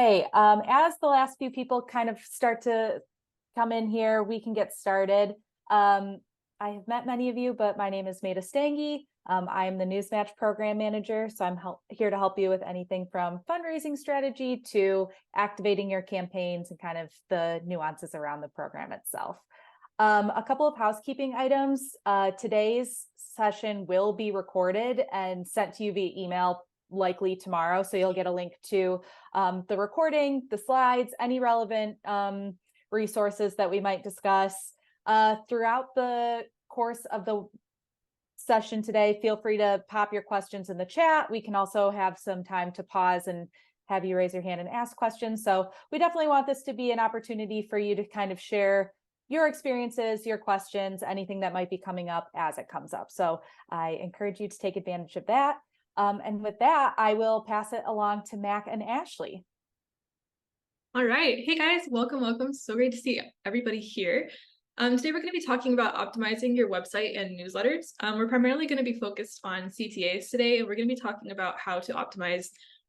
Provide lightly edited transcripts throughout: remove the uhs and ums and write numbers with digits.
Hey, as the last few people kind of start to come in here, we can get started. I have met many of you, but my name is Maida Stange. I am the Newsmatch program manager, so I'm here to help you with anything from fundraising strategy to activating your campaigns and kind of the nuances around the program itself. A couple of housekeeping items. Today's session will be recorded and sent to you via email likely tomorrow. So you'll get a link to the recording, the slides, any relevant resources that we might discuss. Throughout the course of the session today, feel free to pop your questions in the chat. We can also have some time to pause and have you raise your hand and ask questions. So we definitely want this to be an opportunity for you to kind of share your experiences, your questions, anything that might be coming up as it comes up. So I encourage you to take advantage of that. And with that, I will pass it along to Mac and Ashley. All right. Hey guys, welcome. So great to see everybody here. Today we're going to be talking about optimizing your website and newsletters. We're primarily going to be focused on CTAs today, and we're going to be talking about how to optimize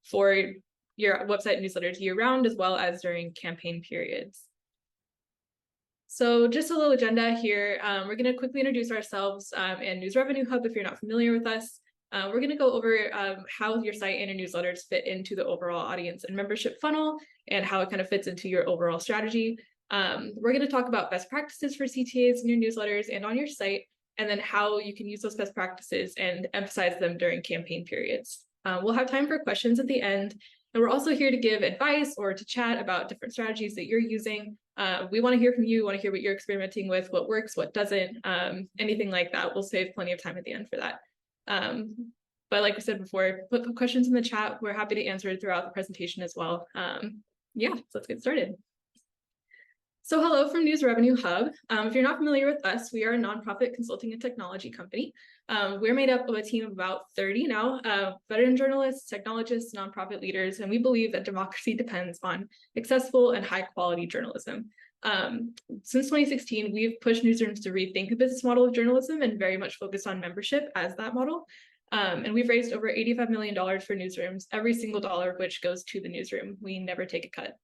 for your website and newsletters year-round, as well as during campaign periods. So just a little agenda here. We're going to quickly introduce ourselves and News Revenue Hub if you're not familiar with us. We're going to go over how your site and your newsletters fit into the overall audience and membership funnel and how it kind of fits into your overall strategy. We're going to talk about best practices for CTAs in your newsletters and on your site, and then how you can use those best practices and emphasize them during campaign periods. We'll have time for questions at the end, and we're also here to give advice or to chat about different strategies that you're using. We want to hear from you, want to hear what you're experimenting with, what works, what doesn't, anything like that. We'll save plenty of time at the end for that. But like we said before, put questions in the chat. We're happy to answer it throughout the presentation as well. Yeah, so let's get started. So hello from News Revenue Hub. If you're not familiar with us, we are a nonprofit consulting and technology company. We're made up of a team of about 30 now, veteran journalists, technologists, nonprofit leaders, and we believe that democracy depends on accessible and high quality journalism. Since 2016, we've pushed newsrooms to rethink the business model of journalism and very much focus on membership as that model. And we've raised over $85 million for newsrooms, every single dollar of which goes to the newsroom. We never take a cut.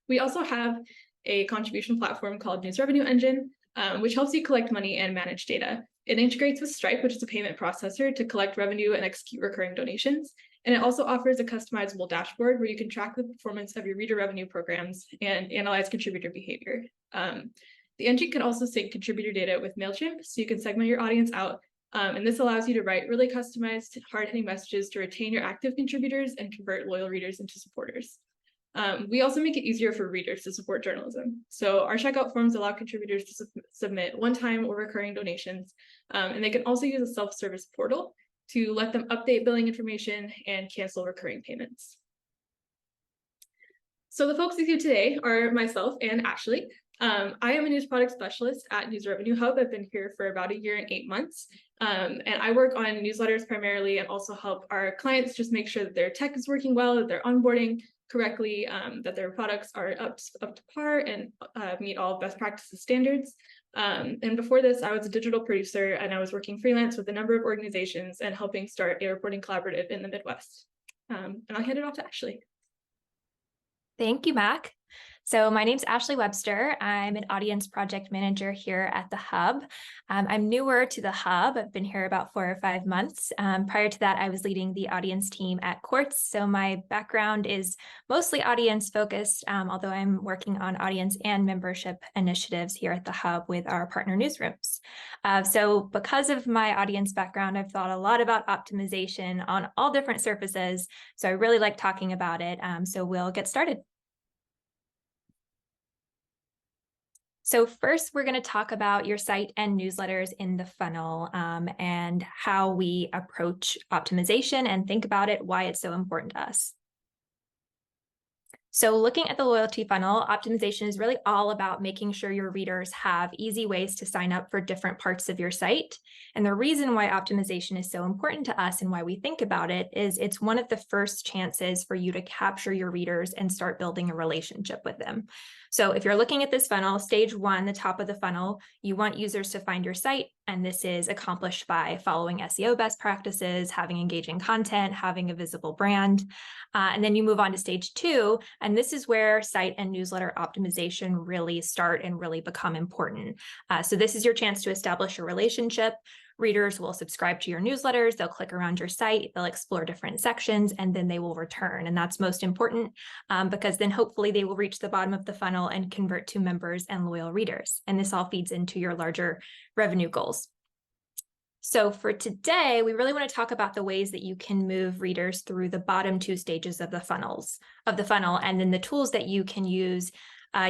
We also have a contribution platform called News Revenue Engine, which helps you collect money and manage data. It integrates with Stripe, which is a payment processor, to collect revenue and execute recurring donations. And it also offers a customizable dashboard where you can track the performance of your reader revenue programs and analyze contributor behavior. The engine can also sync contributor data with MailChimp, so you can segment your audience out. And this allows you to write really customized, hard-hitting messages to retain your active contributors and convert loyal readers into supporters. We also make it easier for readers to support journalism. So our checkout forms allow contributors to submit one-time or recurring donations, and they can also use a self-service portal to let them update billing information and cancel recurring payments. So the folks with you today are myself and Ashley. I am a news product specialist at News Revenue Hub. I've been here for about 1 year and 8 months. And I work on newsletters primarily and also help our clients just make sure that their tech is working well, that they're onboarding correctly, that their products are up to par and meet all best practices standards. And before this, I was a digital producer and I was working freelance with a number of organizations and helping start a reporting collaborative in the Midwest. And I'll hand it off to Ashley. Thank you, Mac. So my name's Ashley Webster. I'm an audience project manager here at the Hub. I'm newer to the Hub. I've been here about 4 or 5 months. Prior to that, I was leading the audience team at Quartz. So my background is mostly audience focused, although I'm working on audience and membership initiatives here at the Hub with our partner newsrooms. So because of my audience background, I've thought a lot about optimization on all different surfaces. So I really like talking about it. So we'll get started. So first, we're going to talk about your site and newsletters in the funnel and how we approach optimization and think about it, why it's so important to us. So looking at the loyalty funnel, optimization is really all about making sure your readers have easy ways to sign up for different parts of your site. And the reason why optimization is so important to us and why we think about it is it's one of the first chances for you to capture your readers and start building a relationship with them. So if you're looking at this funnel, stage 1, the top of the funnel, you want users to find your site And this is accomplished by following SEO best practices, having engaging content, having a visible brand. And then you move on to stage 2, and this is where site and newsletter optimization really start and really become important. So this is your chance to establish a relationship. Readers will subscribe to your newsletters, they'll click around your site, they'll explore different sections, and then they will return. And that's most important because then hopefully they will reach the bottom of the funnel and convert to members and loyal readers. And this all feeds into your larger revenue goals. So for today, we really want to talk about the ways that you can move readers through the bottom 2 stages of the funnel, and then the tools that you can use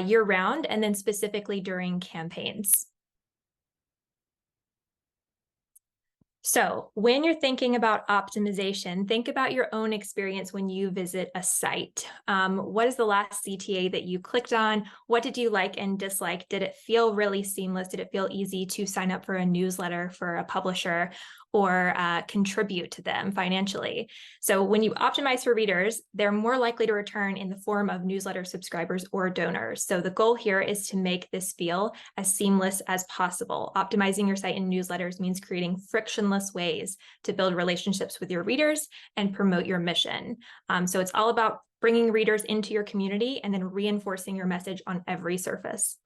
year round, and then specifically during campaigns. So when you're thinking about optimization, think about your own experience when you visit a site. What is the last CTA that you clicked on? What did you like and dislike? Did it feel really seamless? Did it feel easy to sign up for a newsletter for a publisher or contribute to them financially? So when you optimize for readers, they're more likely to return in the form of newsletter subscribers or donors. So the goal here is to make this feel as seamless as possible. Optimizing your site and newsletters means creating frictionless ways to build relationships with your readers and promote your mission. So it's all about bringing readers into your community and then reinforcing your message on every surface.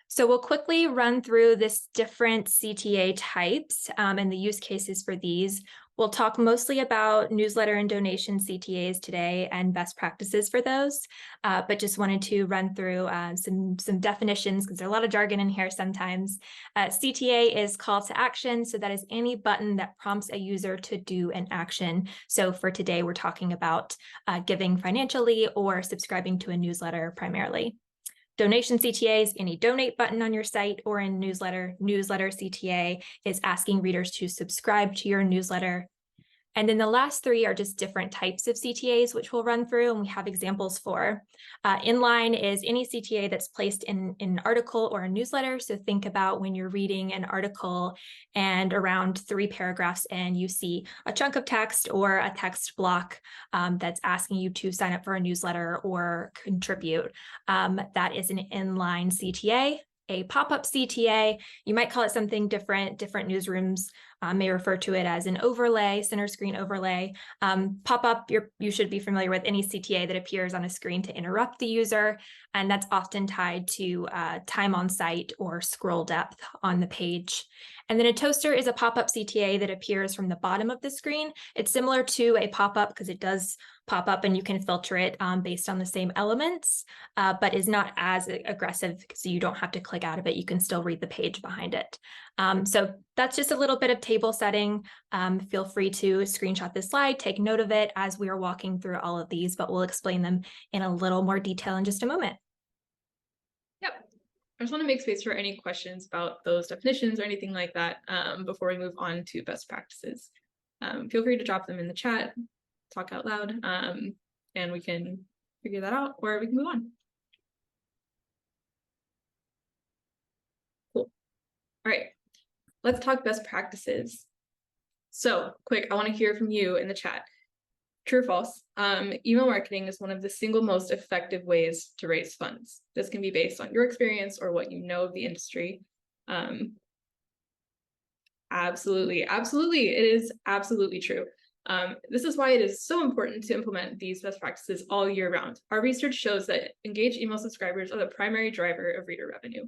So we'll quickly run through this different CTA types and the use cases for these. We'll talk mostly about newsletter and donation CTAs today and best practices for those, but just wanted to run through some definitions because there's a lot of jargon in here sometimes. CTA is call to action, so that is any button that prompts a user to do an action. So for today, we're talking about giving financially or subscribing to a newsletter primarily. Donation CTA is any donate button on your site or in newsletter. Newsletter CTA is asking readers to subscribe to your newsletter. And then the last 3 are just different types of CTAs, which we'll run through and we have examples for. Inline is any CTA that's placed in an article or a newsletter. So think about when you're reading an article and around 3 paragraphs in, you see a chunk of text or a text block that's asking you to sign up for a newsletter or contribute. That is an inline CTA. A pop-up CTA, you might call it something different. Different newsrooms may refer to it as an overlay, center screen overlay. Pop-up, you should be familiar with any CTA that appears on a screen to interrupt the user, and that's often tied to time on site or scroll depth on the page. And then a toaster is a pop-up CTA that appears from the bottom of the screen. It's similar to a pop-up because it does pop up and you can filter it based on the same elements, but is not as aggressive so you don't have to click out of it. You can still read the page behind it. So that's just a little bit of table setting. Feel free to screenshot this slide, take note of it as we are walking through all of these, but we'll explain them in a little more detail in just a moment. Yep. I just want to make space for any questions about those definitions or anything like that before we move on to best practices. Feel free to drop them in the chat, talk out loud, and we can figure that out or we can move on. Cool. All right, let's talk best practices. So quick, I want to hear from you in the chat. True or false? Email marketing is one of the single most effective ways to raise funds. This can be based on your experience or what you know of the industry. Absolutely. It is absolutely true. This is why it is so important to implement these best practices all year round. Our research shows that engaged email subscribers are the primary driver of reader revenue.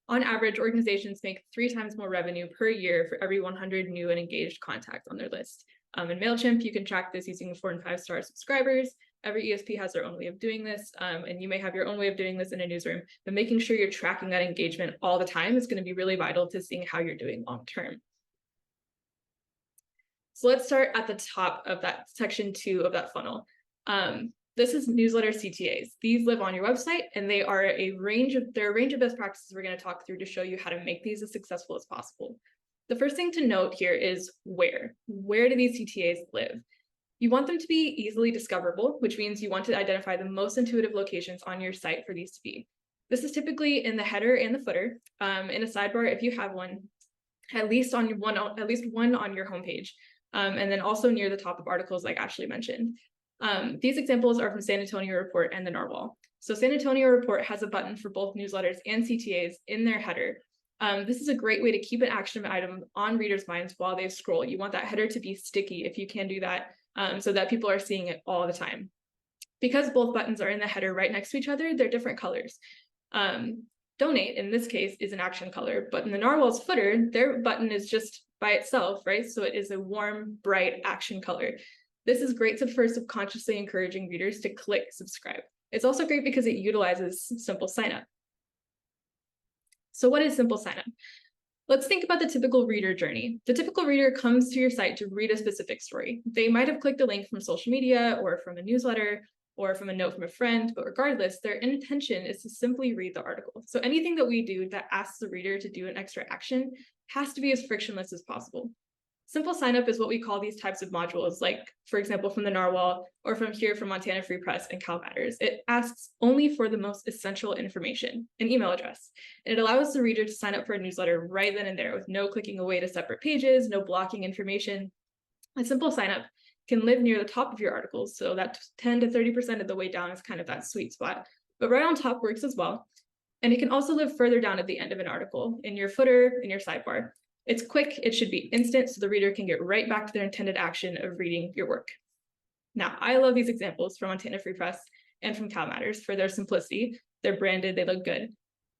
On average, organizations make 3 times more revenue per year for every 100 new and engaged contacts on their list. In MailChimp, you can track this using 4- and 5-star subscribers. Every ESP has their own way of doing this, and you may have your own way of doing this in a newsroom, but making sure you're tracking that engagement all the time is going to be really vital to seeing how you're doing long term. So let's start at the top of that section 2 of that funnel. This is newsletter CTAs. These live on your website, and they are a range of best practices we're going to talk through to show you how to make these as successful as possible. The first thing to note here is where. Where do these CTAs live? You want them to be easily discoverable, which means you want to identify the most intuitive locations on your site for these to be. This is typically in the header and the footer, in a sidebar if you have one, at least one on your homepage, and then also near the top of articles like Ashley mentioned. These examples are from San Antonio Report and the Narwhal. So San Antonio Report has a button for both newsletters and CTAs in their header. This is a great way to keep an action item on readers' minds while they scroll. You want that header to be sticky if you can do that, so that people are seeing it all the time. Because both buttons are in the header right next to each other, they're different colors. Donate, in this case, is an action color, but in the narwhal's footer, their button is just by itself, right? So it is a warm, bright action color. This is great for subconsciously encouraging readers to click subscribe. It's also great because it utilizes simple signup. So what is simple signup? Let's think about the typical reader journey. The typical reader comes to your site to read a specific story. They might have clicked a link from social media or from a newsletter or from a note from a friend, but regardless, their intention is to simply read the article. So anything that we do that asks the reader to do an extra action has to be as frictionless as possible. Simple signup is what we call these types of modules, like, for example, from the Narwhal or from Montana Free Press and Cal Matters. It asks only for the most essential information, an email address. And it allows the reader to sign up for a newsletter right then and there with no clicking away to separate pages, no blocking information. A simple signup can live near the top of your articles, so that 10 to 30% of the way down is kind of that sweet spot. But right on top works as well. And it can also live further down at the end of an article, in your footer, in your sidebar. It's quick, it should be instant, so the reader can get right back to their intended action of reading your work. Now, I love these examples from Montana Free Press and from Cal Matters for their simplicity. They're branded, they look good,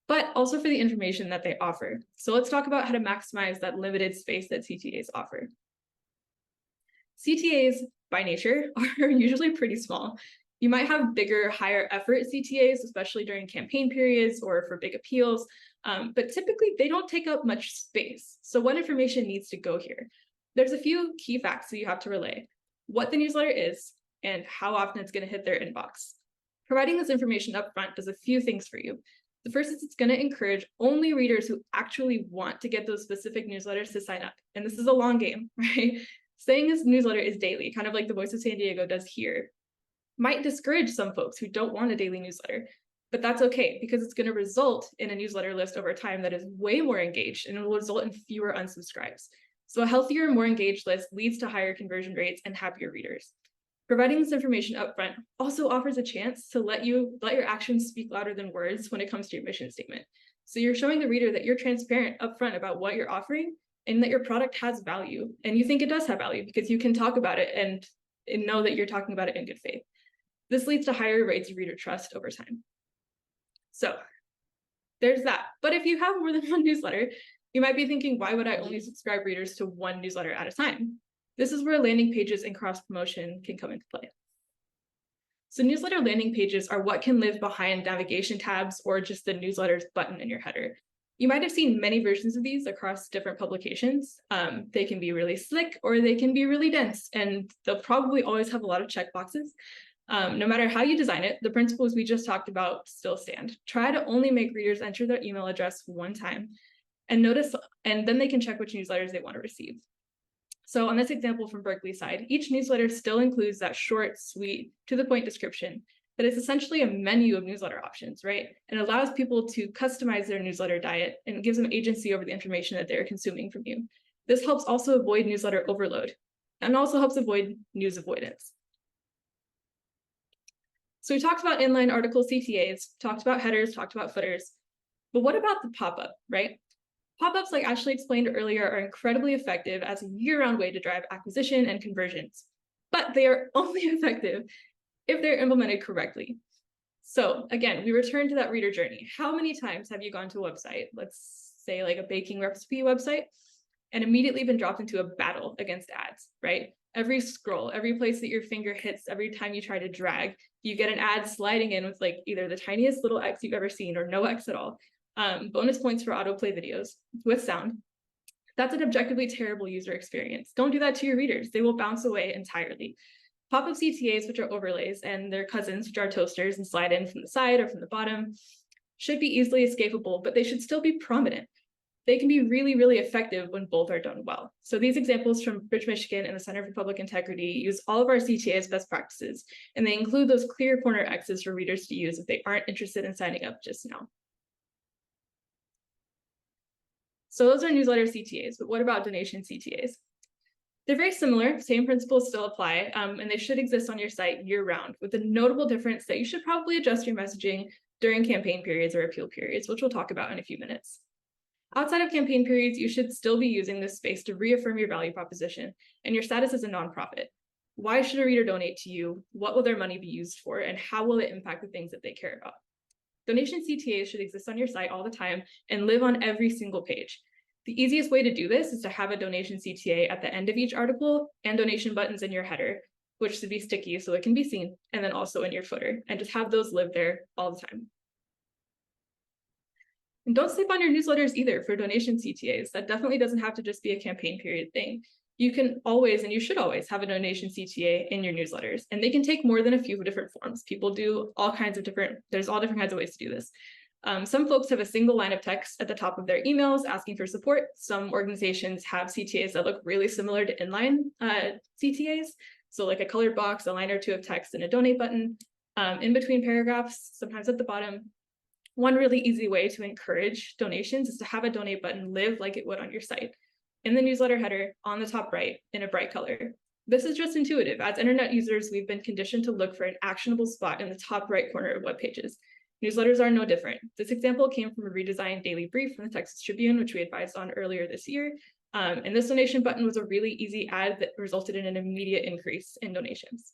but also for the information that they offer. So let's talk about how to maximize that limited space that CTAs offer. CTAs, by nature, are usually pretty small. You might have bigger, higher effort CTAs, especially during campaign periods or for big appeals, but typically they don't take up much space. So what information needs to go here? There's a few key facts that you have to relay: what the newsletter is and how often it's going to hit their inbox. Providing this information up front does a few things for you. The first is it's going to encourage only readers who actually want to get those specific newsletters to sign up. And this is a long game, right? Saying this newsletter is daily, kind of like the Voice of San Diego does here, might discourage some folks who don't want a daily newsletter. But that's okay, because it's going to result in a newsletter list over time that is way more engaged, and it will result in fewer unsubscribes. So a healthier, more engaged list leads to higher conversion rates and happier readers. Providing this information upfront also offers a chance to let your actions speak louder than words when it comes to your mission statement. So you're showing the reader that you're transparent upfront about what you're offering and that your product has value. And you think it does have value because you can talk about it and know that you're talking about it in good faith. This leads to higher rates of reader trust over time. So there's that. But if you have more than one newsletter, you might be thinking, why would I only subscribe readers to one newsletter at a time? This is where landing pages and cross-promotion can come into play. So newsletter landing pages are what can live behind navigation tabs or just the newsletters button in your header. You might have seen many versions of these across different publications. They can be really slick or they can be really dense, and they'll probably always have a lot of checkboxes. No matter how you design it, the principles we just talked about still stand. Try to only make readers enter their email address one time and then they can check which newsletters they want to receive. So on this example from Berkeley side, each newsletter still includes that short, sweet, to the point description that is essentially a menu of newsletter options, right? And allows people to customize their newsletter diet and gives them agency over the information that they're consuming from you. This helps also avoid newsletter overload and also helps avoid news avoidance. So we talked about inline article CTAs, talked about headers, talked about footers, but what about the pop-up, right? Pop-ups, like Ashley explained earlier, are incredibly effective as a year-round way to drive acquisition and conversions, but they are only effective if they're implemented correctly. So again, we return to that reader journey. How many times have you gone to a website, let's say like a baking recipe website, and immediately been dropped into a battle against ads, right? Every scroll, every place that your finger hits, every time you try to drag, you get an ad sliding in with like either the tiniest little X you've ever seen or no X at all. Bonus points for autoplay videos with sound. That's an objectively terrible user experience. Don't do that to your readers. They will bounce away entirely. Pop-up CTAs, which are overlays, and their cousins, which are toasters and slide in from the side or from the bottom, should be easily escapable, but they should still be prominent. They can be really, really effective when both are done well. So these examples from Bridge, Michigan and the Center for Public Integrity use all of our CTAs best practices, and they include those clear corner X's for readers to use if they aren't interested in signing up just now. So those are newsletter CTAs, but what about donation CTAs? They're very similar, same principles still apply, and they should exist on your site year-round, with the notable difference that you should probably adjust your messaging during campaign periods or appeal periods, which we'll talk about in a few minutes. Outside of campaign periods, you should still be using this space to reaffirm your value proposition and your status as a nonprofit. Why should a reader donate to you? What will their money be used for? And how will it impact the things that they care about? Donation CTAs should exist on your site all the time and live on every single page. The easiest way to do this is to have a donation CTA at the end of each article and donation buttons in your header, which should be sticky so it can be seen, and then also in your footer, and just have those live there all the time. And don't sleep on your newsletters either for donation CTAs. That definitely doesn't have to just be a campaign period thing. You can always, and you should always, have a donation CTA in your newsletters, and they can take more than a few different forms. People do all kinds of there's all different kinds of ways to do this. Some folks have a single line of text at the top of their emails asking for support. Some organizations have CTAs that look really similar to inline CTAs. So like a colored box, a line or two of text, and a donate button in between paragraphs, sometimes at the bottom. One really easy way to encourage donations is to have a donate button live like it would on your site. In the newsletter header, on the top right, in a bright color. This is just intuitive. As internet users, we've been conditioned to look for an actionable spot in the top right corner of web pages. Newsletters are no different. This example came from a redesigned daily brief from the Texas Tribune, which we advised on earlier this year. And this donation button was a really easy ad that resulted in an immediate increase in donations.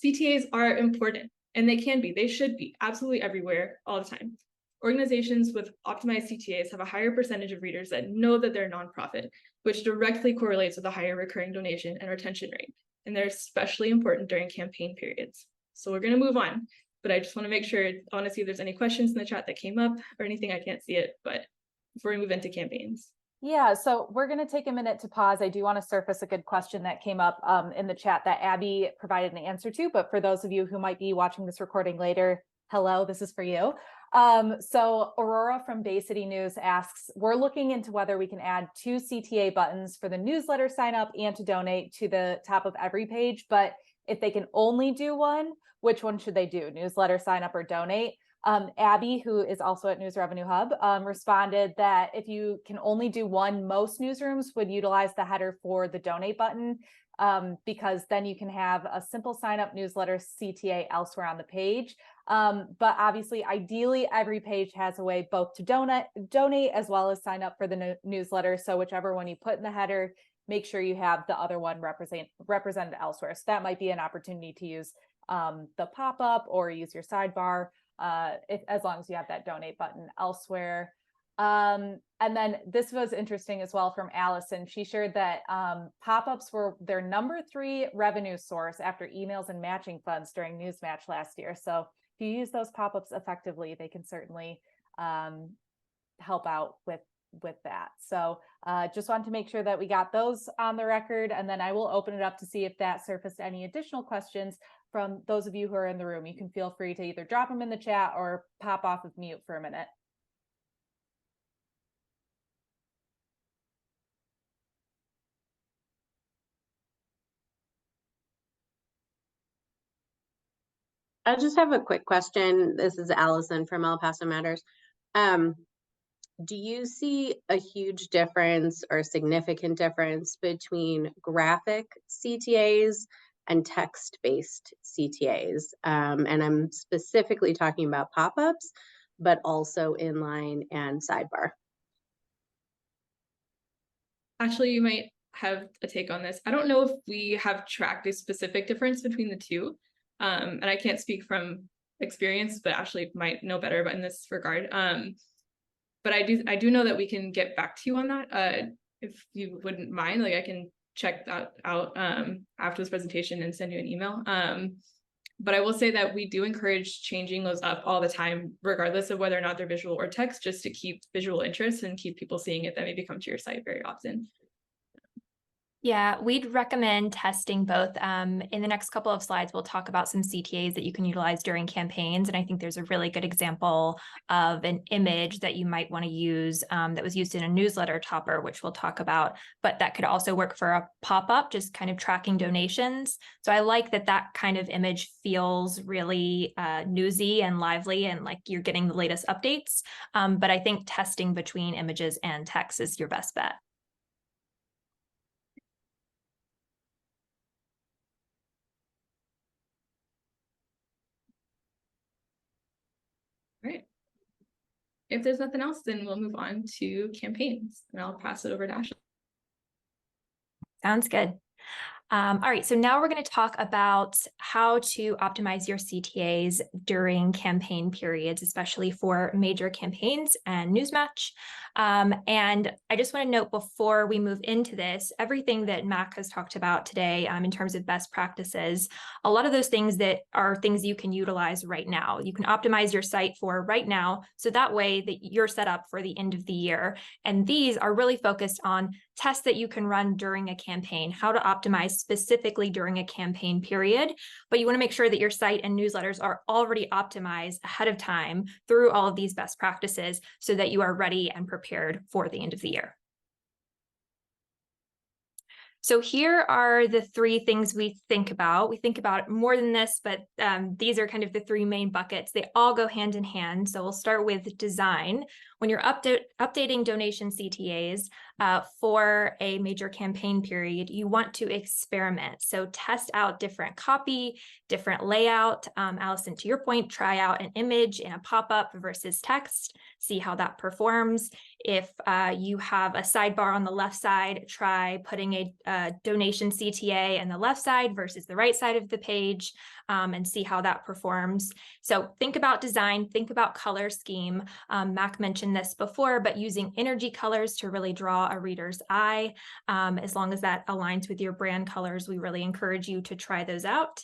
CTAs are important, and they should be absolutely everywhere all the time. Organizations with optimized CTAs have a higher percentage of readers that know that they're nonprofit, which directly correlates with a higher recurring donation and retention rate. And they're especially important during campaign periods. So we're going to move on, but I just want to make sure, I want to see if there's any questions in the chat that came up or anything. I can't see it, but before we move into campaigns. Yeah, so we're going to take a minute to pause. I do want to surface a good question that came up in the chat that Abby provided an answer to, but for those of you who might be watching this recording later, hello, this is for you. So Aurora from Bay City News asks, we're looking into whether we can add 2 CTA buttons for the newsletter sign up and to donate to the top of every page, but if they can only do one, which one should they do? Newsletter sign up or donate? Abby, who is also at News Revenue Hub, responded that if you can only do one, most newsrooms would utilize the header for the donate button, because then you can have a simple sign up newsletter CTA elsewhere on the page. But obviously, ideally, every page has a way both to donate as well as sign up for the newsletter. So whichever one you put in the header, make sure you have the other one represented elsewhere. So that might be an opportunity to use the pop-up or use your sidebar, as long as you have that donate button elsewhere. And then this was interesting as well from Allison. She shared that pop-ups were their #3 revenue source after emails and matching funds during Newsmatch last year. So if you use those pop-ups effectively, they can certainly help out with that. So just wanted to make sure that we got those on the record, and then I will open it up to see if that surfaced any additional questions from those of you who are in the room. You can feel free to either drop them in the chat or pop off of mute for a minute. I just have a quick question. This is Allison from El Paso Matters. Do you see a huge difference or significant difference between graphic CTAs and text-based CTAs? And I'm specifically talking about pop-ups, but also inline and sidebar. Actually, you might have a take on this. I don't know if we have tracked a specific difference between the two. And I can't speak from experience, but Ashley might know better in this regard. But I do know that we can get back to you on that. If you wouldn't mind, like I can check that out after this presentation and send you an email. But I will say that we do encourage changing those up all the time, regardless of whether or not they're visual or text, just to keep visual interest and keep people seeing it that maybe come to your site very often. Yeah, we'd recommend testing both. In the next couple of slides, we'll talk about some CTAs that you can utilize during campaigns. And I think there's a really good example of an image that you might want to use that was used in a newsletter topper, which we'll talk about, but that could also work for a pop-up, just kind of tracking donations. So I like that kind of image feels really newsy and lively and like you're getting the latest updates. But I think testing between images and text is your best bet. Right. if there's nothing else, then we'll move on to campaigns, and I'll pass it over to Ashley. Sounds good. All right, so now we're going to talk about how to optimize your CTAs during campaign periods, especially for major campaigns and Newsmatch. And I just want to note before we move into this, everything that Mac has talked about today in terms of best practices, a lot of those things that are things you can utilize right now. You can optimize your site for right now, so that way that you're set up for the end of the year. And these are really focused on tests that you can run during a campaign, how to optimize specifically during a campaign period, but you want to make sure that your site and newsletters are already optimized ahead of time through all of these best practices so that you are ready and prepared for the end of the year. So here are the three things we think about. We think about more than this, but these are kind of the three main buckets. They all go hand in hand. So we'll start with design. When you're updating donation CTAs for a major campaign period, you want to experiment. So test out different copy, different layout. Allison, to your point, try out an image in a pop-up versus text, see how that performs. If you have a sidebar on the left side, try putting a donation CTA in the left side versus the right side of the page, and see how that performs. So think about design, think about color scheme. Mac mentioned this before, but using energy colors to really draw a reader's eye, as long as that aligns with your brand colors, we really encourage you to try those out.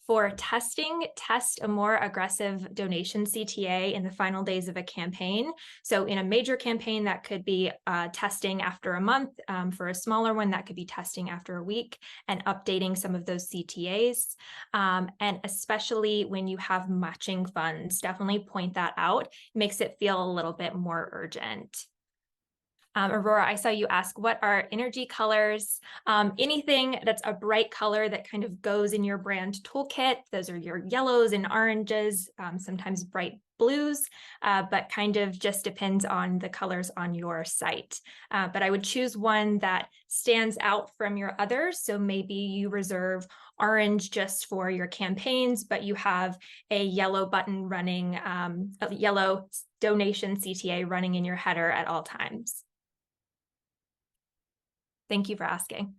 For testing, test a more aggressive donation CTA in the final days of a campaign. So in a major campaign, that could be testing after a month. For a smaller one, that could be testing after a week and updating some of those CTAs. And especially when you have matching funds, definitely point that out. It makes it feel a little bit more urgent. Aurora, I saw you ask, what are energy colors? Anything that's a bright color that kind of goes in your brand toolkit. Those are your yellows and oranges, sometimes bright blues, but kind of just depends on the colors on your site. But I would choose one that stands out from your others. So maybe you reserve orange just for your campaigns, but you have a yellow button running, a yellow donation CTA running in your header at all times. Thank you for asking.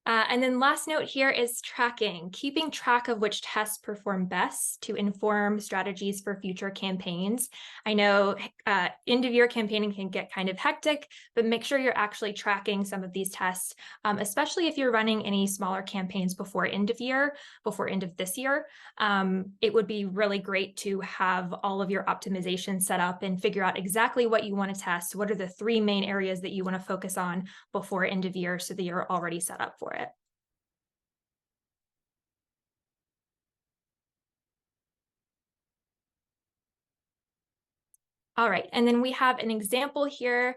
And then last note here is tracking, keeping track of which tests perform best to inform strategies for future campaigns. I know end of year campaigning can get kind of hectic, but make sure you're actually tracking some of these tests, especially if you're running any smaller campaigns before end of year, before end of this year. It would be really great to have all of your optimization set up and figure out exactly what you want to test. What are the three main areas that you want to focus on before end of year so that you're already set up for it. All right, and then we have an example here.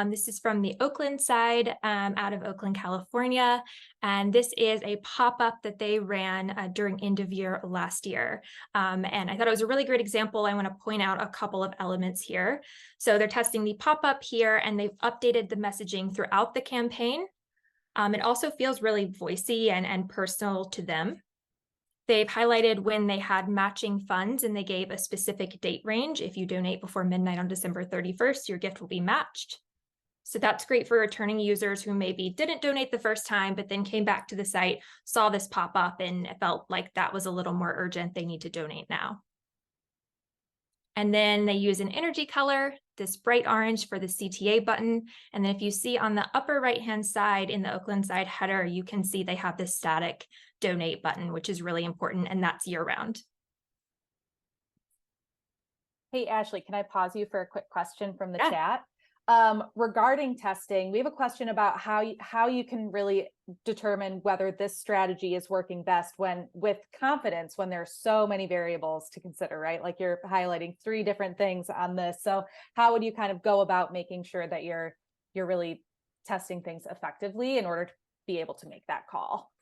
This is from the Oakland side, out of Oakland, California. And this is a pop-up that they ran during end of year last year. And I thought it was a really great example. I want to point out a couple of elements here. So they're testing the pop-up here, and they've updated the messaging throughout the campaign. It also feels really voicey and personal to them. They've highlighted when they had matching funds, and they gave a specific date range. If you donate before midnight on December 31st, your gift will be matched. So that's great for returning users who maybe didn't donate the first time, but then came back to the site, saw this pop up, and it felt like that was a little more urgent. They need to donate now. And then they use an energy color, this bright orange for the CTA button. And then if you see on the upper right-hand side in the Oakland side header, you can see they have this static donate button, which is really important, and that's year-round. Hey, Ashley, can I pause you for a quick question from the Yeah. chat? Regarding testing, we have a question about how you can really determine whether this strategy is working best with confidence when there are so many variables to consider, right? Like you're highlighting 3 different things on this. So how would you kind of go about making sure that you're really testing things effectively in order to be able to make that call?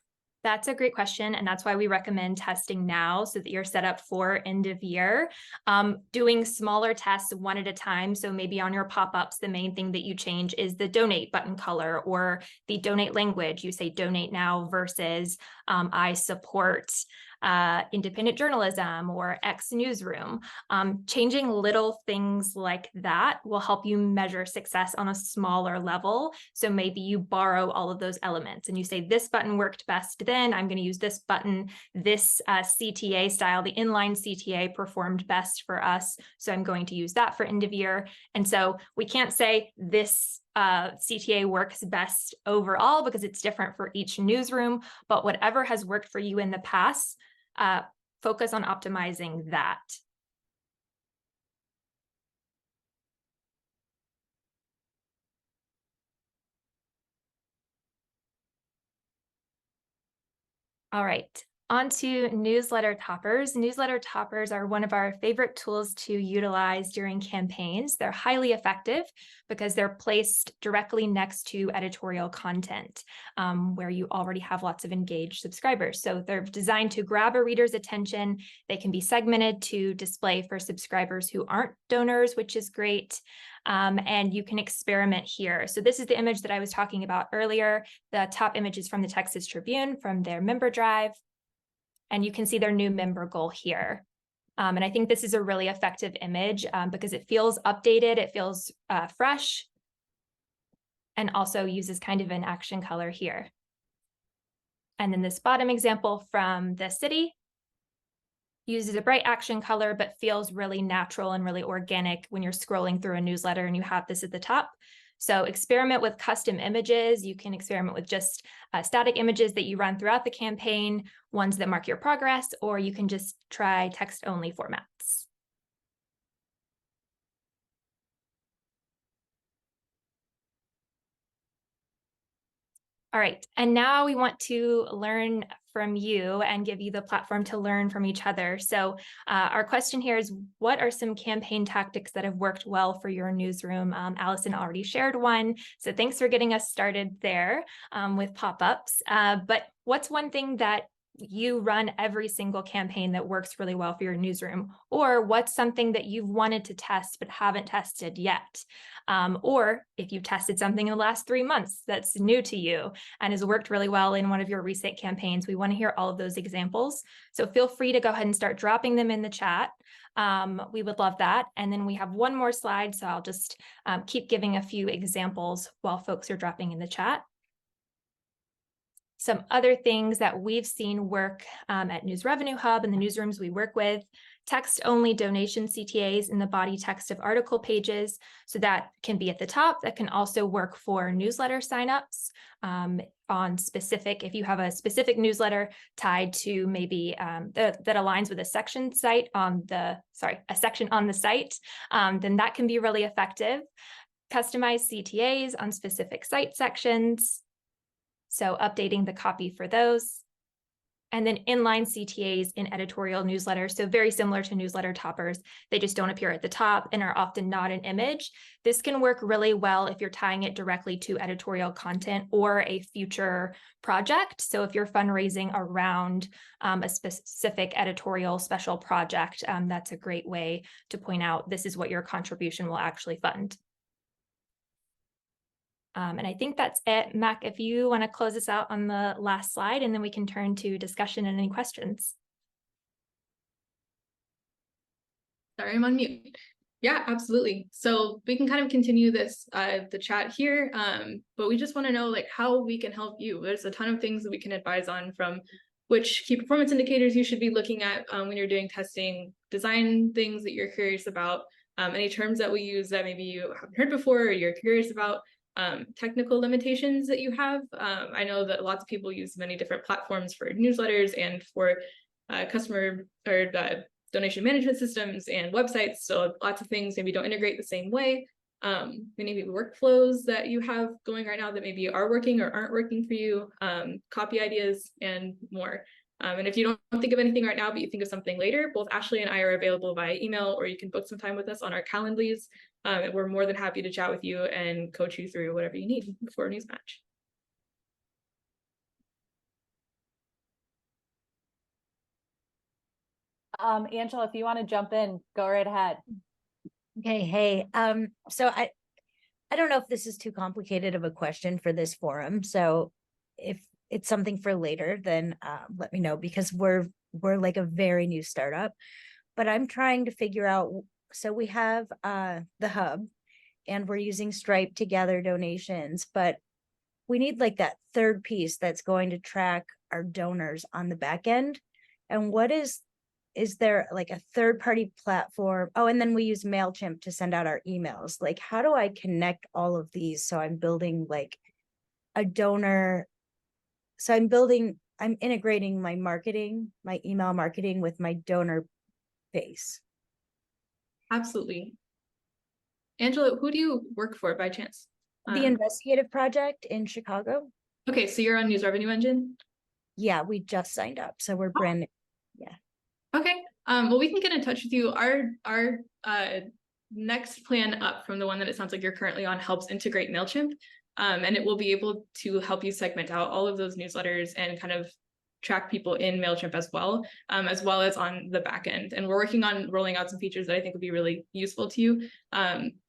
That's a great question, and that's why we recommend testing now so that you're set up for end of year. Doing smaller tests one at a time. So maybe on your pop-ups, the main thing that you change is the donate button color or the donate language. You say donate now versus I support. independent journalism or X newsroom. Changing little things like that will help you measure success on a smaller level. So maybe you borrow all of those elements and you say, this button worked best then, I'm going to use this button, this CTA style, the inline CTA performed best for us, so I'm going to use that for end of year. And so we can't say this CTA works best overall because it's different for each newsroom, but whatever has worked for you in the past, focus on optimizing that. All right, on to newsletter toppers. Newsletter toppers are one of our favorite tools to utilize during campaigns. They're highly effective because they're placed directly next to editorial content where you already have lots of engaged subscribers. So they're designed to grab a reader's attention. They can be segmented to display for subscribers who aren't donors, which is great. And you can experiment here. So this is the image that I was talking about earlier. The top image is from the Texas Tribune from their member drive. And you can see their new member goal here. And I think this is a really effective image because it feels updated, it feels fresh, and also uses kind of an action color here. And then this bottom example from the city uses a bright action color, but feels really natural and really organic when you're scrolling through a newsletter and you have this at the top. So experiment with custom images. You can experiment with just static images that you run throughout the campaign, ones that mark your progress, or you can just try text-only formats. All right, and now we want to learn from you and give you the platform to learn from each other. So our question here is, what are some campaign tactics that have worked well for your newsroom? Allison already shared one, so thanks for getting us started there with pop-ups. But what's one thing that you run every single campaign that works really well for your newsroom? Or what's something that you've wanted to test but haven't tested yet? Or if you've tested something in the last 3 months that's new to you and has worked really well in one of your recent campaigns, we want to hear all of those examples. So feel free to go ahead and start dropping them in the chat. We would love that. And then we have one more slide, so I'll just keep giving a few examples while folks are dropping in the chat. Some other things that we've seen work at News Revenue Hub and the newsrooms we work with: text-only donation CTAs in the body text of article pages. So that can be at the top. That can also work for newsletter signups on specific, if you have a specific newsletter tied to maybe that aligns with a section site on the, a section on the site, then that can be really effective. Customized CTAs on specific site sections. So updating the copy for those. And then inline CTAs in editorial newsletters. So very similar to newsletter toppers. They just don't appear at the top and are often not an image. This can work really well if you're tying it directly to editorial content or a future project. So if you're fundraising around a specific editorial special project, that's a great way to point out this is what your contribution will actually fund. And I think that's it. Mac, if you want to close us out on the last slide, and then we can turn to discussion and any questions. Sorry, I'm on mute. Yeah, absolutely. So we can kind of continue this, the chat here, but we just want to know like how we can help you. There's a ton of things that we can advise on, from which key performance indicators you should be looking at when you're doing testing, design things that you're curious about, any terms that we use that maybe you haven't heard before or you're curious about, technical limitations that you have. I know that lots of people use many different platforms for newsletters and for customer or donation management systems and websites. So lots of things maybe don't integrate the same way. Many workflows that you have going right now that maybe are working or aren't working for you, copy ideas and more. And if you don't think of anything right now, but you think of something later, both Ashley and I are available via email, or you can book some time with us on our Calendlies. And we're more than happy to chat with you and coach you through whatever you need before a news match. Angela, if you want to jump in, go right ahead. Okay, hey, so I don't know if this is too complicated of a question for this forum. So if it's something for later, then let me know, because we're like a very new startup. But I'm trying to figure out, so we have the hub and we're using Stripe to gather donations, but we need like that third piece that's going to track our donors on the back end. And is there like a third party platform? Oh, and then we use MailChimp to send out our emails. Like, how do I connect all of these? So I'm building like a donor. So I'm integrating my marketing, my email marketing with my donor base. Absolutely. Angela, who do you work for by chance? The investigative project in Chicago. Okay, so you're on News Revenue Engine? Yeah, we just signed up. So we're brand new. Yeah. Okay. Well, we can get in touch with you. Our next plan up from the one that it sounds like you're currently on helps integrate MailChimp. And it will be able to help you segment out all of those newsletters and kind of track people in MailChimp as well as on the back end. And we're working on rolling out some features that I think would be really useful to you.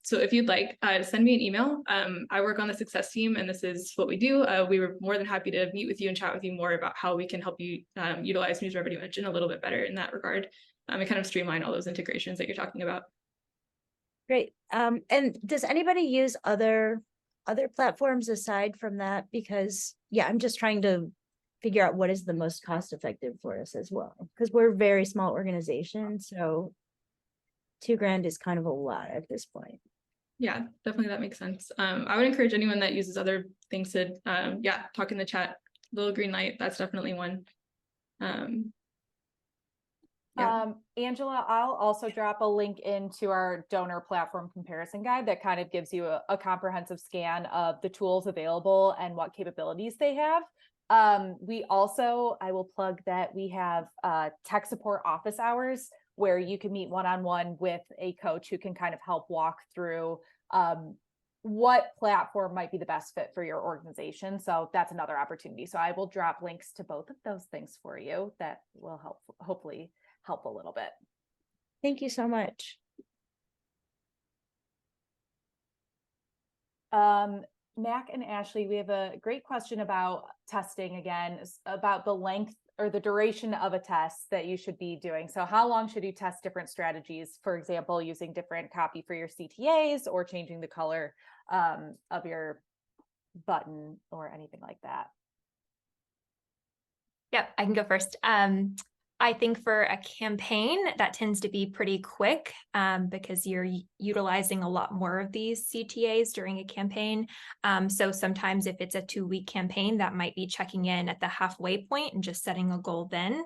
So if you'd like, send me an email. I work on the success team, and this is what we do. We were more than happy to meet with you and chat with you more about how we can help you utilize News Revenue Engine a little bit better in that regard, and kind of streamline all those integrations that you're talking about. Great. And does anybody use other platforms aside from that? Because yeah, I'm just trying to figure out what is the most cost effective for us as well, because we're a very small organization, so $2,000 is kind of a lot at this point. Yeah, definitely, that makes sense. I would encourage anyone that uses other things to talk in the chat. Little green light, that's definitely one. Angela, I'll also drop a link into our donor platform comparison guide that kind of gives you a comprehensive scan of the tools available and what capabilities they have. We also, I will plug that we have tech support office hours where you can meet one-on-one with a coach who can kind of help walk through what platform might be the best fit for your organization. So that's another opportunity. So I will drop links to both of those things for you that will hopefully help a little bit. Thank you so much. Mac and Ashley, we have a great question about testing again, about the length or the duration of a test that you should be doing. So how long should you test different strategies? For example, using different copy for your CTAs or changing the color of your button or anything like that? Yep, I can go first. I think for a campaign that tends to be pretty quick because you're utilizing a lot more of these CTAs during a campaign. So sometimes if it's a 2-week campaign, that might be checking in at the halfway point and just setting a goal then.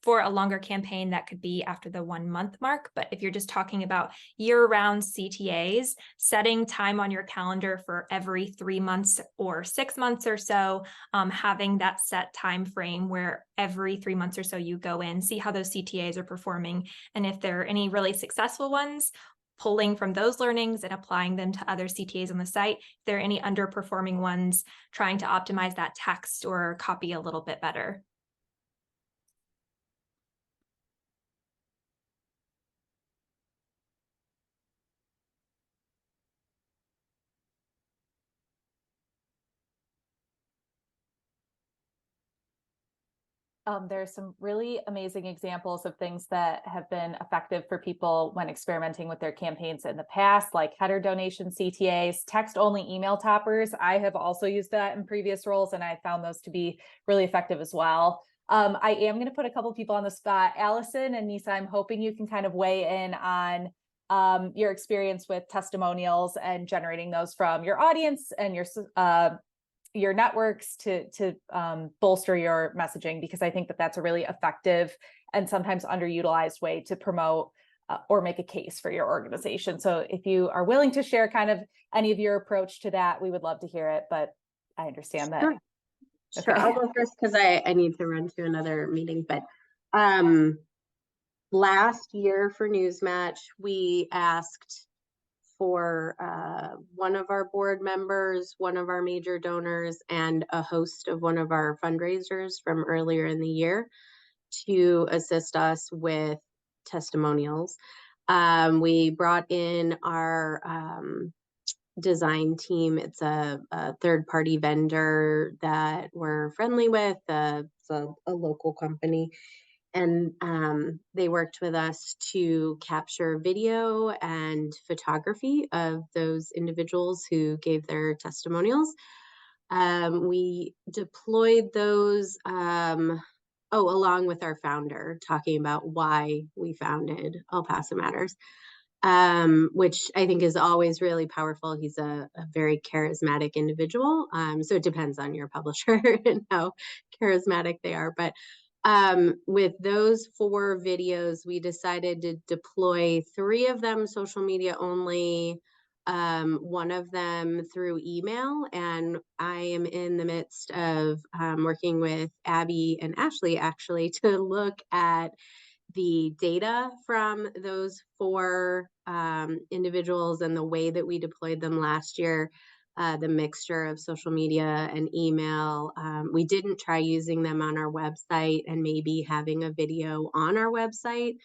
For a longer campaign, that could be after the 1-month mark. But if you're just talking about year-round CTAs, setting time on your calendar for every 3 months or 6 months or so, having that set time frame where every 3 months or so you go in, see how those CTAs are performing. And if there are any really successful ones, pulling from those learnings and applying them to other CTAs on the site. If there are any underperforming ones, trying to optimize that text or copy a little bit better. There's some really amazing examples of things that have been effective for people when experimenting with their campaigns in the past, like header donation CTAs, text-only email toppers. I have also used that in previous roles, and I found those to be really effective as well. I am going to put a couple people on the spot. Allison and Nisa, I'm hoping you can kind of weigh in on your experience with testimonials and generating those from your audience and your networks to bolster your messaging, because I think that that's a really effective and sometimes underutilized way to promote or make a case for your organization. So if you are willing to share kind of any of your approach to that, we would love to hear it, but I understand that. Sure, Okay. I'll go first because I need to run to another meeting. But last year for Newsmatch, we asked for one of our board members, one of our major donors, and a host of one of our fundraisers from earlier in the year to assist us with testimonials. We brought in our design team. It's a third-party vendor that we're friendly with. It's a local company. And they worked with us to capture video and photography of those individuals who gave their testimonials. We deployed those, along with our founder, talking about why we founded El Paso Matters, which I think is always really powerful. He's a very charismatic individual. So it depends on your publisher and how charismatic they are. But with those 4 videos, we decided to deploy 3 of them social media only, 1 of them through email. And I am in the midst of working with Abby and Ashley actually to look at the data from those 4 individuals and the way that we deployed them last year, the mixture of social media and email. We didn't try using them on our website, and maybe having a video on our website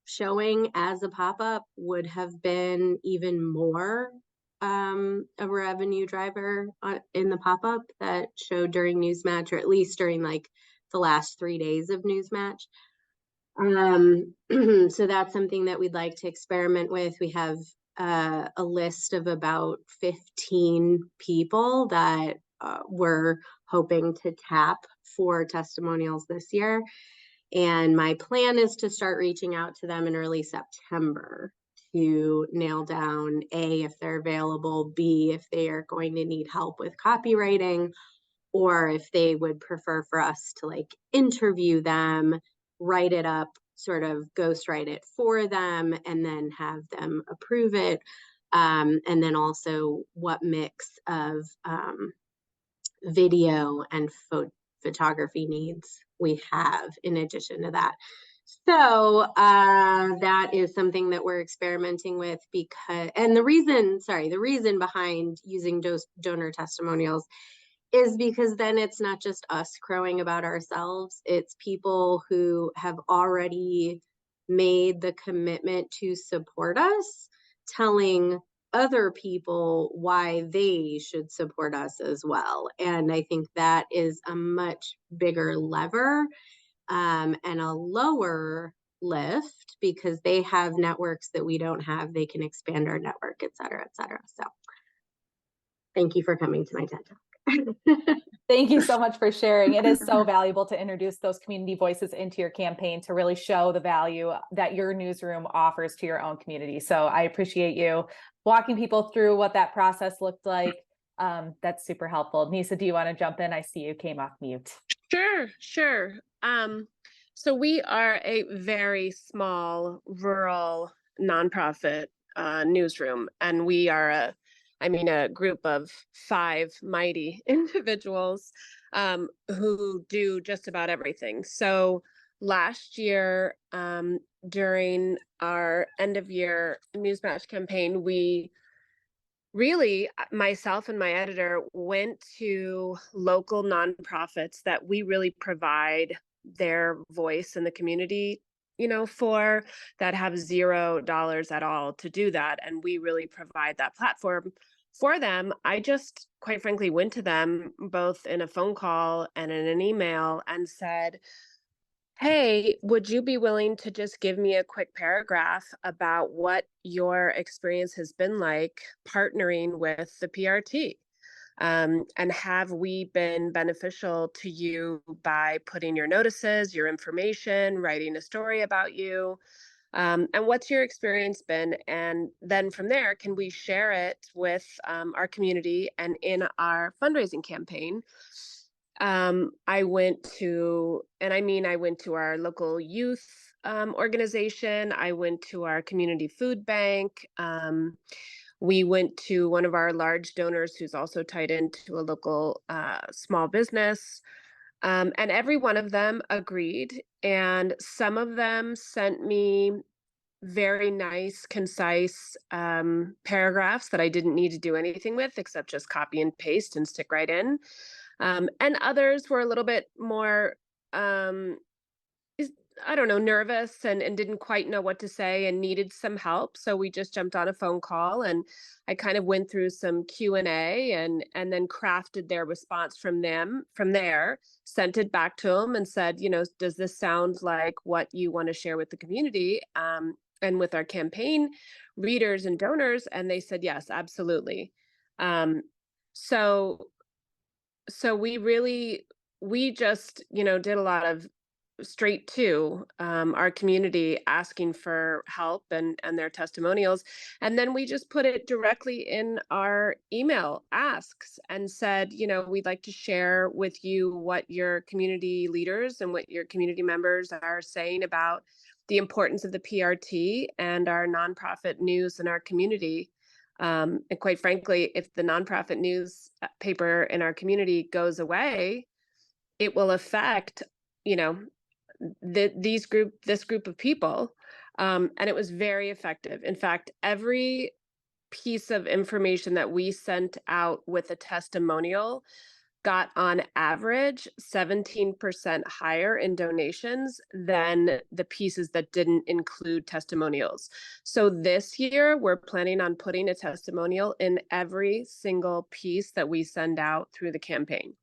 showing as a pop-up would have been even more a revenue driver in the pop-up that showed during Newsmatch, or at least during like the last 3 days of Newsmatch. So that's something that we'd like to experiment with. We have a list of about 15 people that we're hoping to tap for testimonials this year. And my plan is to start reaching out to them in early September to nail down A, if they're available, B, if they are going to need help with copywriting, or if they would prefer for us to like interview them, write it up, sort of ghostwrite it for them, and then have them approve it. And then also what mix of video and photography needs we have in addition to that. So that is something that we're experimenting with, because, and the reason behind using donor testimonials is because then it's not just us crowing about ourselves. It's people who have already made the commitment to support us, telling other people why they should support us as well. And I think that is a much bigger lever and a lower lift, because they have networks that we don't have. They can expand our network, et cetera, et cetera. So thank you for coming to my TED Talk. Thank you so much for sharing. It is so valuable to introduce those community voices into your campaign to really show the value that your newsroom offers to your own community. So I appreciate you walking people through what that process looked like. That's super helpful. Nisa, do you want to jump in? I see you came off mute. Sure. So we are a very small rural nonprofit newsroom, and we are a group of 5 mighty individuals who do just about everything. So last year, during our end of year Newsmatch campaign, we really, myself and my editor went to local nonprofits that we really provide their voice in the community, for, that have $0 at all to do that. And we really provide that platform for them. I just, quite frankly, went to them both in a phone call and in an email and said, hey, would you be willing to just give me a quick paragraph about what your experience has been like partnering with the PRT? And have we been beneficial to you by putting your notices, your information, writing a story about you? And what's your experience been? And then from there, can we share it with our community and in our fundraising campaign? I went to our local youth organization. I went to our community food bank. We went to one of our large donors who's also tied into a local small business. And every one of them agreed. And some of them sent me very nice, concise paragraphs that I didn't need to do anything with except just copy and paste and stick right in. And others were a little bit more, I don't know, nervous and didn't quite know what to say and needed some help. So we just jumped on a phone call, and I kind of went through some Q&A and then crafted their response from there, sent it back to them and said, does this sound like what you want to share with the community and with our campaign readers and donors? And they said, yes, absolutely. So we just, did a lot of straight to our community asking for help and their testimonials. And then we just put it directly in our email asks and said, we'd like to share with you what your community leaders and what your community members are saying about the importance of the PRT and our nonprofit news in our community. And quite frankly, if the nonprofit newspaper in our community goes away, it will affect, this group of people. And it was very effective. In fact, every piece of information that we sent out with a testimonial got on average 17% higher in donations than the pieces that didn't include testimonials. So this year, we're planning on putting a testimonial in every single piece that we send out through the campaign.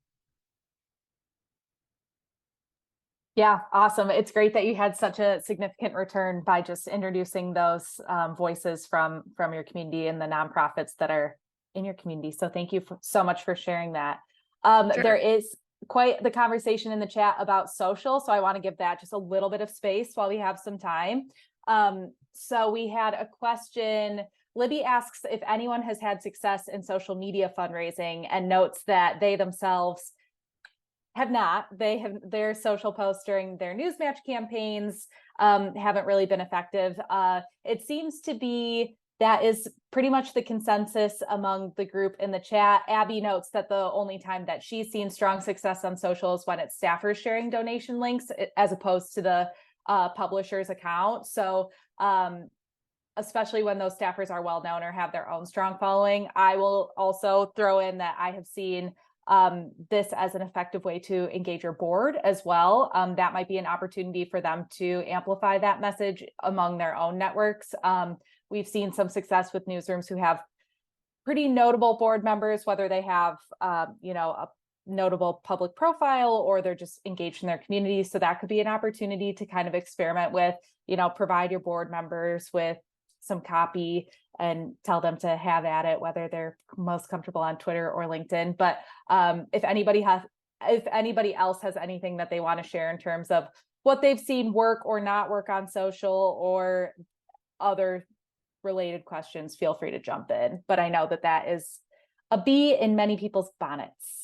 Yeah, awesome. It's great that you had such a significant return by just introducing those voices from your community and the nonprofits that are in your community. So thank you so much for sharing that. Sure. There is quite the conversation in the chat about social, so I want to give that just a little bit of space while we have some time. So we had a question. Libby asks if anyone has had success in social media fundraising and notes that they themselves have not. Their social posts during their Newsmatch campaigns haven't really been effective. It seems to be that is pretty much the consensus among the group in the chat. Abby notes that the only time that she's seen strong success on social is when it's staffers sharing donation links as opposed to the publisher's account. So especially when those staffers are well known or have their own strong following. I will also throw in that I have seen this as an effective way to engage your board as well. That might be an opportunity for them to amplify that message among their own networks. We've seen some success with newsrooms who have pretty notable board members, whether they have, a notable public profile or they're just engaged in their community. So that could be an opportunity to kind of experiment with, provide your board members with some copy and tell them to have at it, whether they're most comfortable on Twitter or LinkedIn. But if anybody else has anything that they want to share in terms of what they've seen work or not work on social or other related questions, feel free to jump in. But I know that is a bee in many people's bonnets.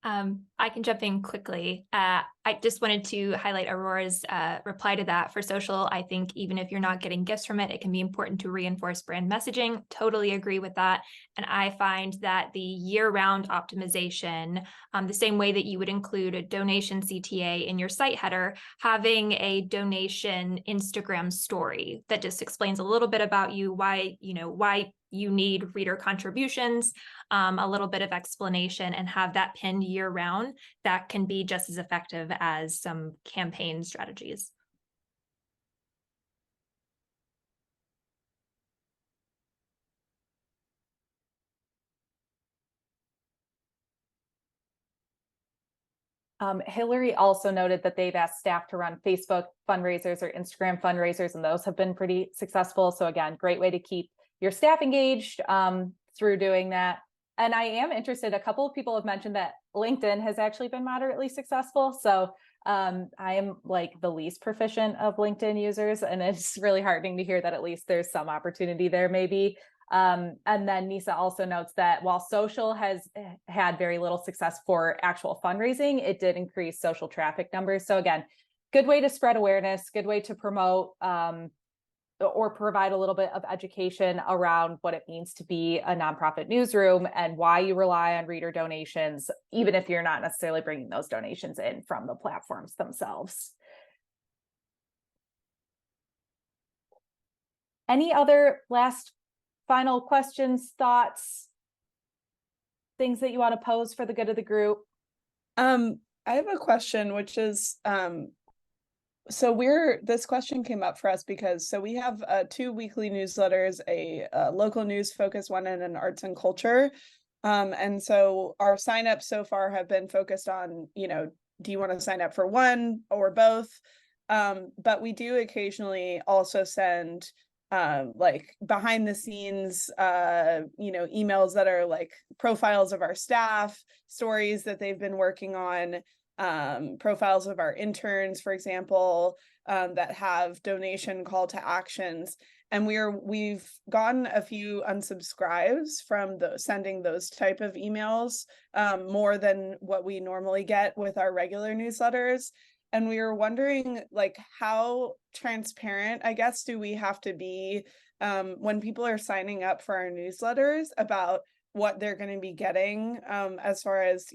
I can jump in quickly. I just wanted to highlight Aurora's reply to that for social. I think even if you're not getting gifts from it, it can be important to reinforce brand messaging. Totally agree with that. And I find that the year-round optimization, the same way that you would include a donation CTA in your site header, having a donation Instagram story that just explains a little bit about you, why you need reader contributions, a little bit of explanation, and have that pinned year round, that can be just as effective as some campaign strategies. Hillary also noted that they've asked staff to run Facebook fundraisers or Instagram fundraisers, and those have been pretty successful. So again, great way to keep your staff engaged through doing that. And I am interested, a couple of people have mentioned that LinkedIn has actually been moderately successful. So I am like the least proficient of LinkedIn users, and it's really heartening to hear that at least there's some opportunity there maybe. And then Nisa also notes that while social has had very little success for actual fundraising, it did increase social traffic numbers. So again, good way to spread awareness, good way to promote or provide a little bit of education around what it means to be a nonprofit newsroom and why you rely on reader donations, even if you're not necessarily bringing those donations in from the platforms themselves. Any other last final questions, thoughts, things that you want to pose for the good of the group? I have a question, which is, this question came up for us because, we have 2 weekly newsletters, a local news focused one and an arts and culture. And so our signups so far have been focused on, do you want to sign up for one or both? But we do occasionally also send like behind the scenes, emails that are like profiles of our staff, stories that they've been working on, profiles of our interns, for example, that have donation call to actions. And we've gotten a few unsubscribes from sending those type of emails, more than what we normally get with our regular newsletters. And we were wondering, like, how transparent, I guess, do we have to be when people are signing up for our newsletters about what they're going to be getting, as far as,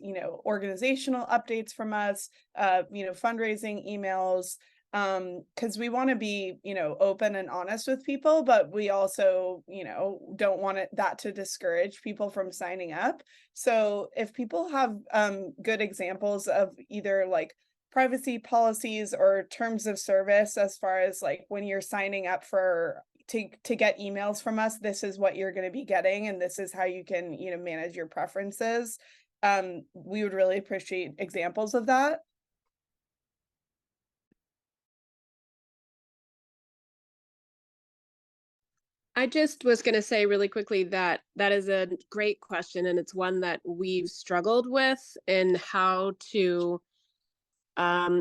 organizational updates from us, fundraising emails, because we want to be, open and honest with people, but we also, don't want that to discourage people from signing up. So if people have good examples of either like privacy policies or terms of service, as far as like when you're signing up to get emails from us, this is what you're going to be getting, and this is how you can, manage your preferences. We would really appreciate examples of that. I just was going to say really quickly that that is a great question, and it's one that we've struggled with in how to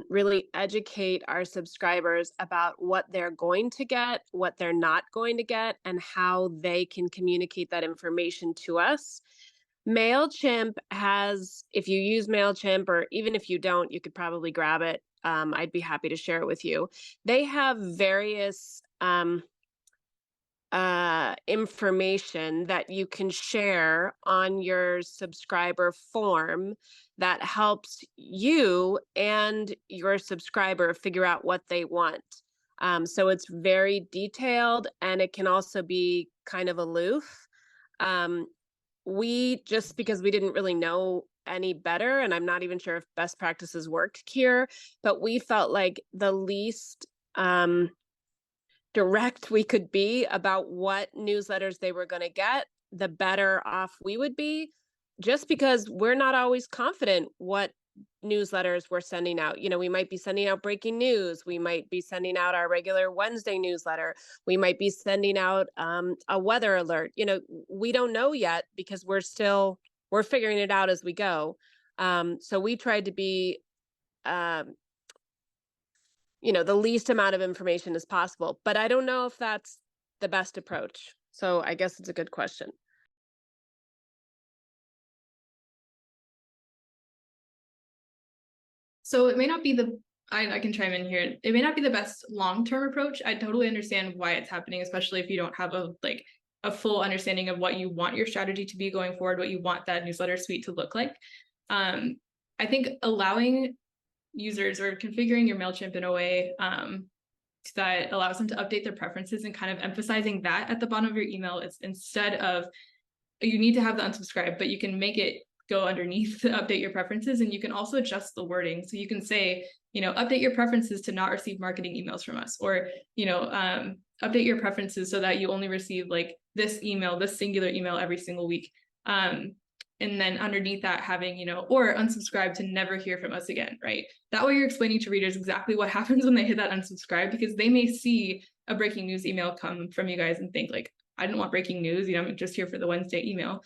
really educate our subscribers about what they're going to get, what they're not going to get, and how they can communicate that information to us. MailChimp has, if you use MailChimp, or even if you don't, you could probably grab it. I'd be happy to share it with you. They have various information that you can share on your subscriber form that helps you and your subscriber figure out what they want. So it's very detailed, and it can also be kind of aloof. We, just because we didn't really know any better, and I'm not even sure if best practices worked here, but we felt like the least direct we could be about what newsletters they were going to get, the better off we would be, just because we're not always confident what newsletters we're sending out. We might be sending out breaking news. We might be sending out our regular Wednesday newsletter. We might be sending out a weather alert. We don't know yet, because we're figuring it out as we go. So we tried to be the least amount of information as possible, but I don't know if that's the best approach. So I guess it's a good question. So it may not be I can chime in here. It may not be the best long-term approach. I totally understand why it's happening, especially if you don't have a full understanding of what you want your strategy to be going forward, what you want that newsletter suite to look like. I think allowing users, or configuring your MailChimp in a way that allows them to update their preferences, and kind of emphasizing that at the bottom of your email, is instead of you need to have the unsubscribe, but you can make it go underneath to update your preferences, and you can also adjust the wording. So you can say, update your preferences to not receive marketing emails from us, or update your preferences so that you only receive like this singular email every single week. And then underneath that having, or unsubscribe to never hear from us again, right? That way you're explaining to readers exactly what happens when they hit that unsubscribe, because they may see a breaking news email come from you guys and think like, I didn't want breaking news, I'm just here for the Wednesday email.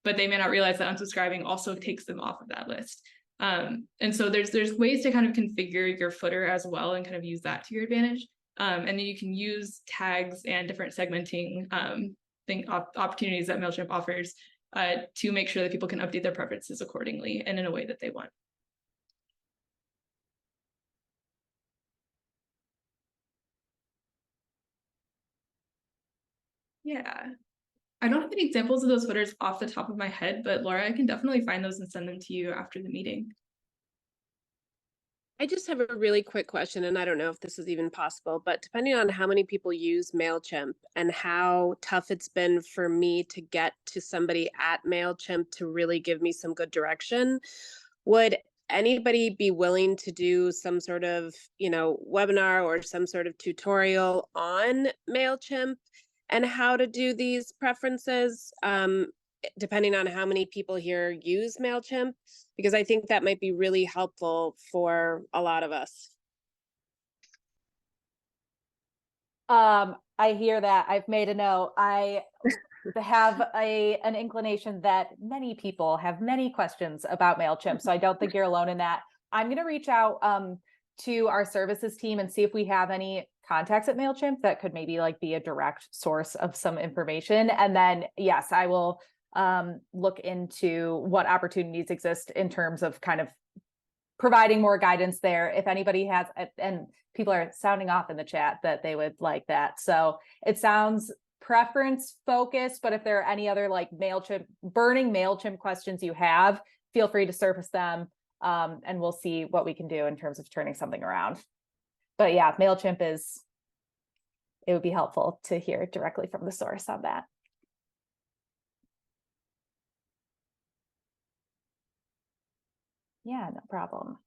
But they may not realize that unsubscribing also takes them off of that list. And so there's ways to kind of configure your footer as well, and kind of use that to your advantage. And then you can use tags and different segmenting opportunities that MailChimp offers to make sure that people can update their preferences accordingly and in a way that they want. Yeah, I don't have any examples of those footers off the top of my head, but Laura, I can definitely find those and send them to you after the meeting. I just have a really quick question, and I don't know if this is even possible, but depending on how many people use MailChimp and how tough it's been for me to get to somebody at MailChimp to really give me some good direction, would anybody be willing to do some sort of, webinar or some sort of tutorial on MailChimp and how to do these preferences, depending on how many people here use MailChimp? Because I think that might be really helpful for a lot of us. I hear that. I've made a note. I have an inclination that many people have many questions about MailChimp, so I don't think you're alone in that. I'm going to reach out to our services team and see if we have any contacts at MailChimp that could maybe like be a direct source of some information. And then, yes, I will look into what opportunities exist in terms of kind of providing more guidance there. If anybody has, and people are sounding off in the chat that they would like that. So it sounds preference focused, but if there are any other like burning MailChimp questions you have, feel free to surface them. And we'll see what we can do in terms of turning something around. But yeah, MailChimp it would be helpful to hear directly from the source on that. Yeah, no problem.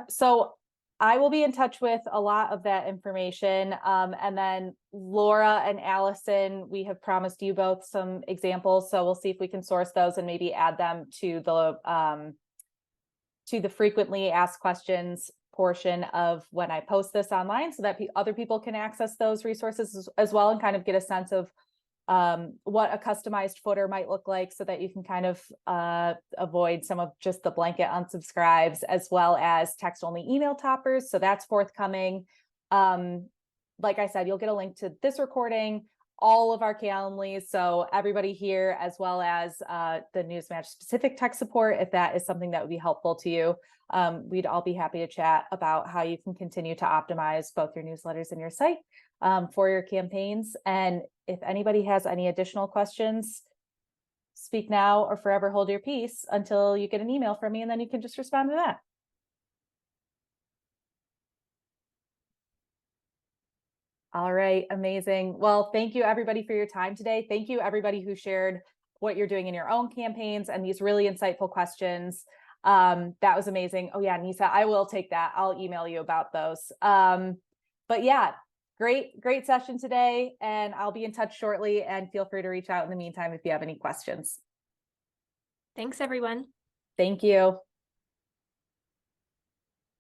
So I will be in touch with a lot of that information. And then Laura and Allison, we have promised you both some examples. So we'll see if we can source those and maybe add them to the frequently asked questions portion of when I post this online, so that other people can access those resources as well and kind of get a sense of what a customized footer might look like, so that you can kind of avoid some of just the blanket unsubscribes, as well as text only email toppers. So that's forthcoming. Like I said, you'll get a link to this recording, all of our Calendlies, so everybody here, as well as the Newsmatch specific tech support, if that is something that would be helpful to you. We'd all be happy to chat about how you can continue to optimize both your newsletters and your site for your campaigns. And if anybody has any additional questions, speak now or forever hold your peace until you get an email from me, and then you can just respond to that. All right, amazing. Well, thank you everybody for your time today. Thank you everybody who shared what you're doing in your own campaigns and these really insightful questions. That was amazing. Oh yeah, Nisa, I will take that. I'll email you about those. But yeah, great session today, and I'll be in touch shortly, and feel free to reach out in the meantime if you have any questions. Thanks, everyone. Thank you.